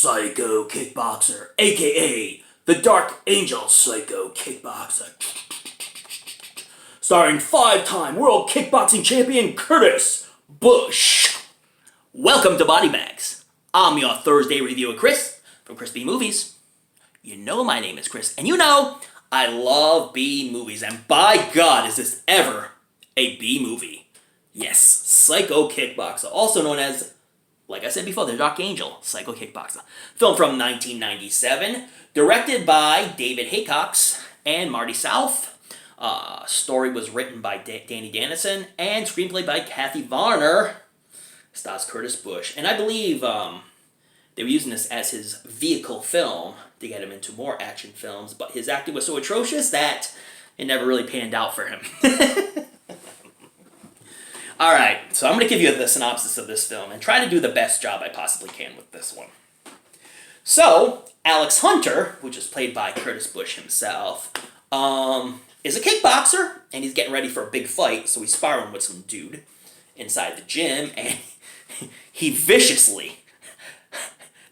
Psycho Kickboxer, aka the Dark Angel Psycho Kickboxer. Starring five-time world kickboxing champion Curtis Bush. Welcome to BodyBags. I'm your Thursday reviewer Chris from Chris B Movies. You know my name is Chris, and you know I love B movies, and by God is this ever a B movie. Yes, Psycho Kickboxer, also known as, like I said before, the Dark Angel, Psycho Kickboxer. Film from 1997, directed by David Haycox and Marty South. Story was written by Danny Dennison, and screenplay by Kathy Varner. Stars Curtis Bush. And I believe they were using this as his vehicle film to get him into more action films, but his acting was so atrocious that it never really panned out for him. Alright, so I'm going to give you the synopsis of this film and try to do the best job I possibly can with this one. So, Alex Hunter, which is played by Curtis Bush himself, is a kickboxer, and he's getting ready for a big fight, so he's sparring with some dude inside the gym, and he viciously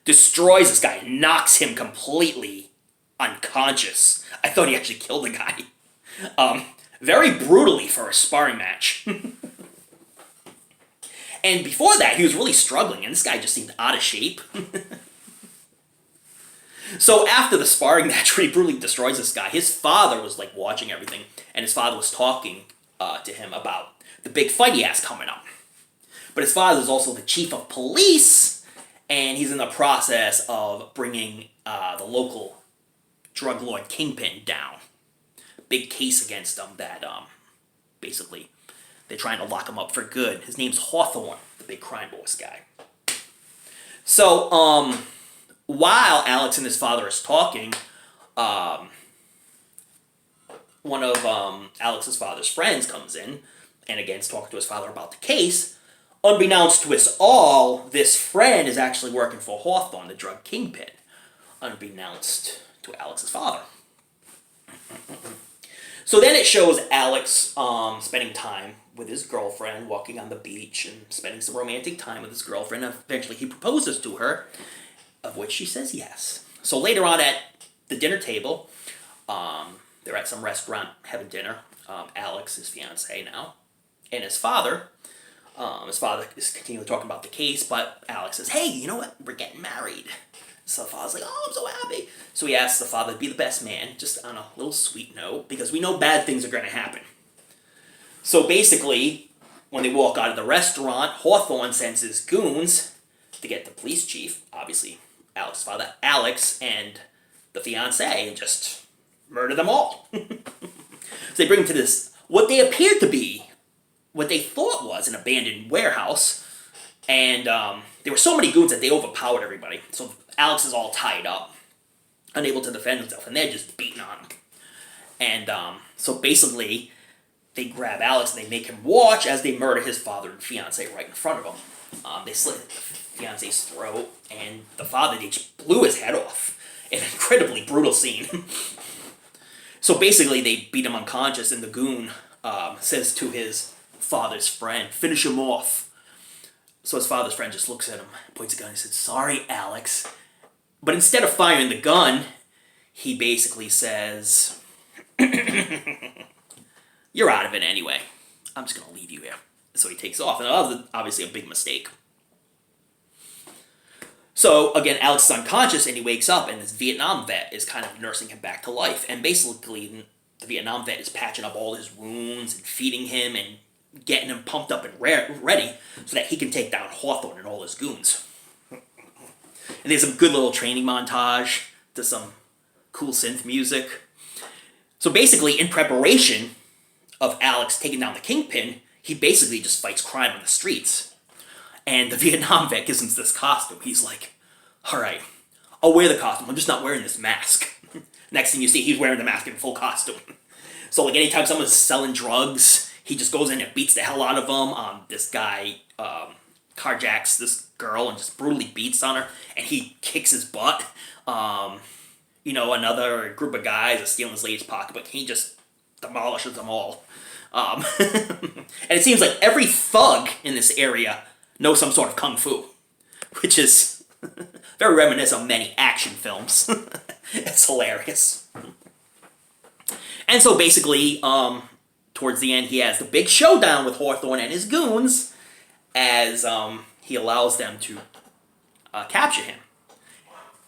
destroys this guy, knocks him completely unconscious. I thought he actually killed the guy. Very brutally for a sparring match. And before that, he was really struggling, and this guy just seemed out of shape. So after the sparring match where he brutally destroys this guy, his father was like watching everything, and his father was talking to him about the big fight he has coming up. But his father is also the chief of police, and he's in the process of bringing the local drug lord Kingpin down. Big case against him that basically they're trying to lock him up for good. His name's Hawthorne, the big crime boss guy. So, while Alex and his father is talking, one of Alex's father's friends comes in and again is talking to his father about the case. Unbeknownst to us all, this friend is actually working for Hawthorne, the drug kingpin, unbeknownst to Alex's father. So then it shows Alex spending time with his girlfriend, walking on the beach and spending some romantic time with his girlfriend. Eventually he proposes to her, of which she says yes. So later on at the dinner table, they're at some restaurant having dinner. Alex, his fiancée now, and his father is continually talking about the case, but Alex says, hey, you know what? We're getting married. So the father's like, oh, I'm so happy. So he asks the father to be the best man, just on a little sweet note, because we know bad things are going to happen. So basically, when they walk out of the restaurant, Hawthorne sends his goons to get the police chief, obviously Alex's father, Alex, and the fiancée, and just murder them all. So they bring him to this, what they appeared to be, what they thought was an abandoned warehouse, and there were so many goons that they overpowered everybody. So Alex is all tied up, unable to defend himself, and they're just beating on him. And so basically, they grab Alex and they make him watch as they murder his father and fiancé right in front of him. They slit the fiancé's throat, and the father, they just blew his head off. An incredibly brutal scene. So basically, they beat him unconscious, and the goon says to his father's friend, finish him off. So his father's friend just looks at him, points a gun, and says, sorry, Alex. But instead of firing the gun, he basically says, you're out of it anyway. I'm just going to leave you here. So he takes off, and that was obviously a big mistake. So, again, Alex is unconscious, and he wakes up, and this Vietnam vet is kind of nursing him back to life. And basically, the Vietnam vet is patching up all his wounds and feeding him and getting him pumped up and ready so that he can take down Hawthorne and all his goons. And there's a good little training montage to some cool synth music. So basically, in preparation of Alex taking down the kingpin, he basically just fights crime on the streets. And the Vietnam vet gives him this costume. He's like, alright, I'll wear the costume. I'm just not wearing this mask. Next thing you see, he's wearing the mask in full costume. So like anytime someone's selling drugs, he just goes in and beats the hell out of them. This guy carjacks this girl and just brutally beats on her. And he kicks his butt. Another group of guys are stealing his lady's pocketbook. He just demolishes them all. And it seems like every thug in this area knows some sort of kung fu, which is Very reminiscent of many action films. It's hilarious. And so basically, towards the end, he has the big showdown with Hawthorne and his goons as he allows them to capture him.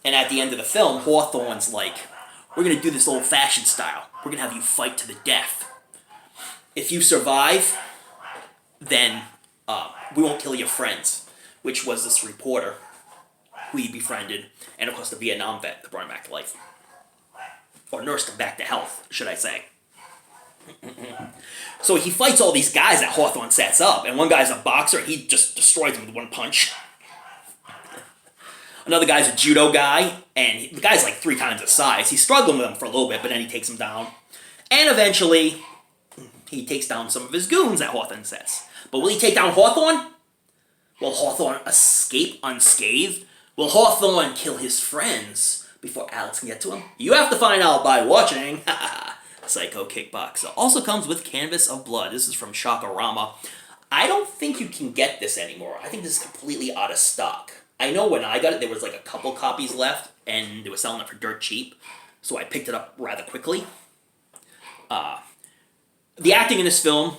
And at the end of the film, Hawthorne's like, we're going to do this old-fashioned style. We're going to have you fight to the death. If you survive, then we won't kill your friends, which was this reporter who he befriended, and of course the Vietnam vet that brought him back to life. Or nursed him back to health, should I say. So he fights all these guys that Hawthorne sets up, and one guy's a boxer, and he just destroys him with one punch. Another guy's a judo guy, and the guy's like 3 times his size. He's struggling with him for a little bit, but then he takes him down. And eventually, he takes down some of his goons that Hawthorne says. But will he take down Hawthorne? Will Hawthorne escape unscathed? Will Hawthorne kill his friends before Alex can get to him? You have to find out by watching Psycho Kickboxer. Also comes with Canvas of Blood. This is from Shockorama. I don't think you can get this anymore. I think this is completely out of stock. I know when I got it, there was like a couple copies left, and they were selling it for dirt cheap, so I picked it up rather quickly. The acting in this film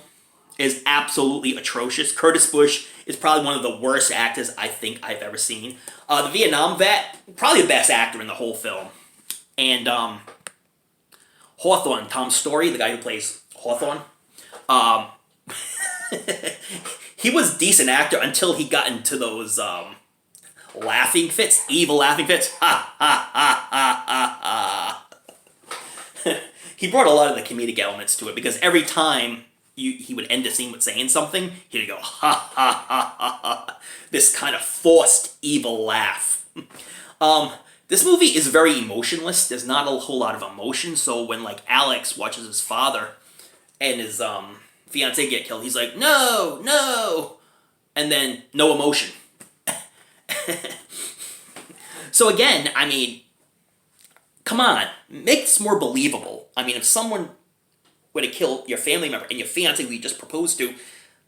is absolutely atrocious. Curtis Bush is probably one of the worst actors I think I've ever seen. The Vietnam vet, probably the best actor in the whole film. And Hawthorne, Tom Story, the guy who plays Hawthorne, he was a decent actor until he got into those laughing fits, evil laughing fits. Ha, ha, ha, ha, ha, ha. He brought a lot of the comedic elements to it, because every time he would end a scene with saying something, he'd go, ha, ha, ha, ha, ha. This kind of forced evil laugh. This movie is very emotionless. There's not a whole lot of emotion, so when, like, Alex watches his father and his fiancé get killed, he's like, no, no, and then no emotion. So again, I mean, come on, make this more believable. I mean, if someone were to kill your family member and your fiancé who you just proposed to,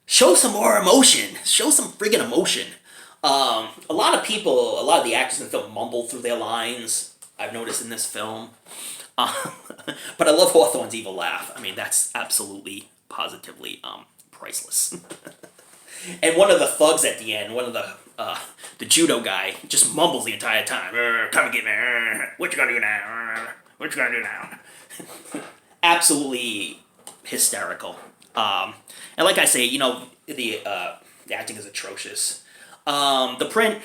show some more emotion. Show some friggin' emotion. A lot of people, a lot of the actors in the film mumble through their lines, I've noticed in this film. But I love Hawthorne's evil laugh. I mean, that's absolutely, positively priceless. And one of the thugs at the end, one of the judo guy, just mumbles the entire time. Come and get me. What you gonna do now? What you gonna do now? Absolutely hysterical. And like I say, you know, the acting is atrocious. The print,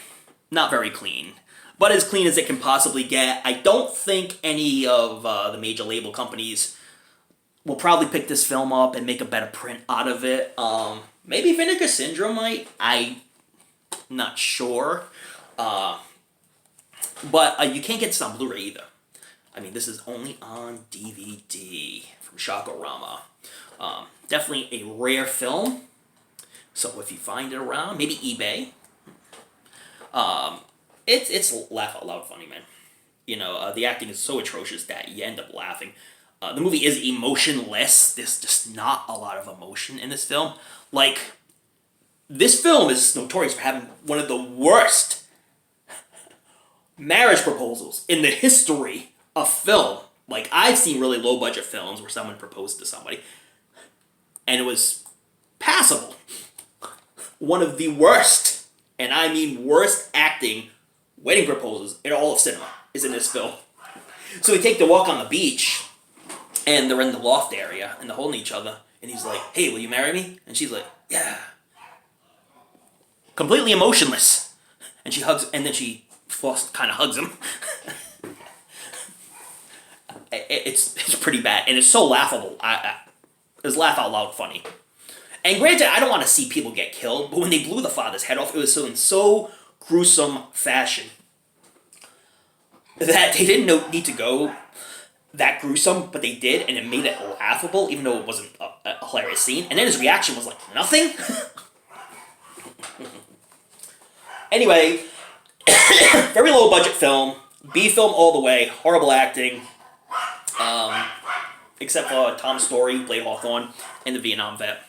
not very clean, but as clean as it can possibly get. I don't think any of the major label companies will probably pick this film up and make a better print out of it. Maybe Vinegar Syndrome might. I'm not sure. But you can't get this on Blu-ray either. I mean, this is only on DVD from Shockorama. Definitely a rare film. So if you find it around, maybe eBay. It's laugh out loud funny, man. You know, the acting is so atrocious that you end up laughing. The movie is emotionless. There's just not a lot of emotion in this film. Like, this film is notorious for having one of the worst marriage proposals in the history of film. Like, I've seen really low-budget films where someone proposed to somebody, and it was passable. One of the worst, and I mean worst acting wedding proposals in all of cinema is in this film. So they take the walk on the beach, and they're in the loft area, and they're holding each other, and he's like, hey, will you marry me? And she's like, yeah. Completely emotionless. And she hugs, and then she kind of hugs him. It's pretty bad, and it's so laughable. It's laugh out loud funny. And granted, I don't want to see people get killed, but when they blew the father's head off, it was in so gruesome fashion that they didn't need to go that gruesome, but they did, and it made it laughable, even though it wasn't a hilarious scene. And then his reaction was like, nothing? Anyway, very low budget film, B film all the way, horrible acting, except for Tom Story, who played Hawthorne, and the Vietnam vet.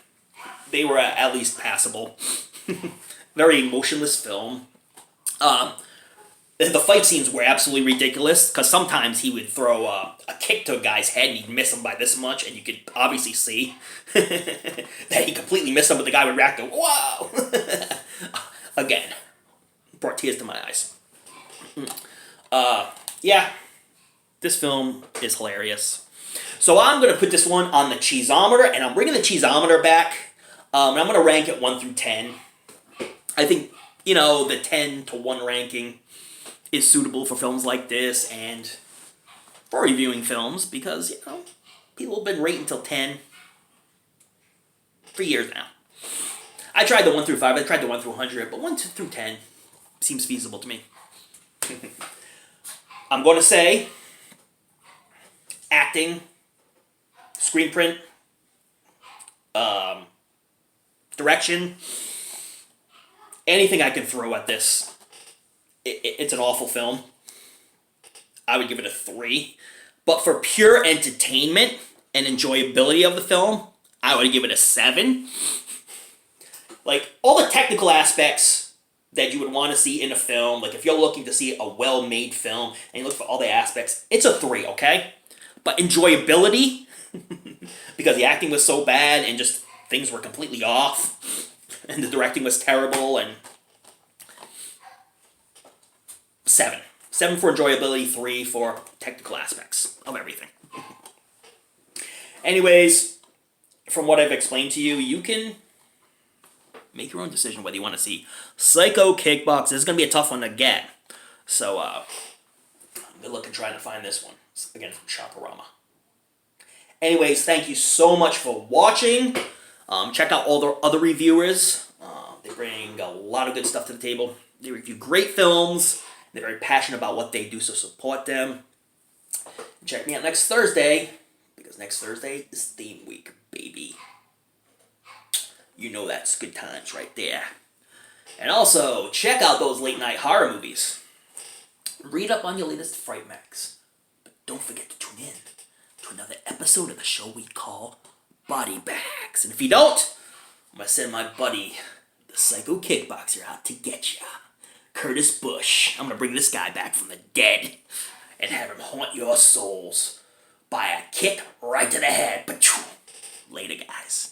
They were at least passable. Very emotionless film. The fight scenes were absolutely ridiculous because sometimes he would throw a kick to a guy's head and he'd miss him by this much, and you could obviously see that he completely missed him, but the guy would react to, whoa! Again, brought tears to my eyes. Yeah, this film is hilarious. So I'm going to put this one on the cheeseometer, and I'm bringing the cheeseometer back, and I'm going to rank it 1 through 10. I think, the 10 to 1 ranking is suitable for films like this and for reviewing films because, people have been rating till 10 for years now. I tried the 1 through 5, I tried the 1 through 100, but 1 through 10 seems feasible to me. I'm going to say acting, screen print, direction, anything I can throw at this. It's an awful film. I would give it a 3. But for pure entertainment and enjoyability of the film, I would give it a 7. Like, all the technical aspects that you would want to see in a film, like if you're looking to see a well-made film and you look for all the aspects, it's a 3, okay? But enjoyability, because the acting was so bad and just things were completely off, and the directing was terrible, and 7. 7 for enjoyability, 3 for technical aspects of everything. Anyways, from what I've explained to you, you can make your own decision whether you want to see Psycho Kickboxer. This is going to be a tough one to get. So, good luck in trying to find this one. Again, from Shokorama. Anyways, thank you so much for watching. Check out all the other reviewers. They bring a lot of good stuff to the table. They review great films. They're very passionate about what they do, so support them. Check me out next Thursday, because next Thursday is theme week, baby. You know that's good times right there. And also, check out those late night horror movies. Read up on your latest Fright Mags. But don't forget to tune in to another episode of the show we call BodyBags. And if you don't, I'm going to send my buddy, the Psycho Kickboxer, out to get ya. Curtis Bush. I'm going to bring this guy back from the dead and have him haunt your souls by a kick right to the head. Later, guys.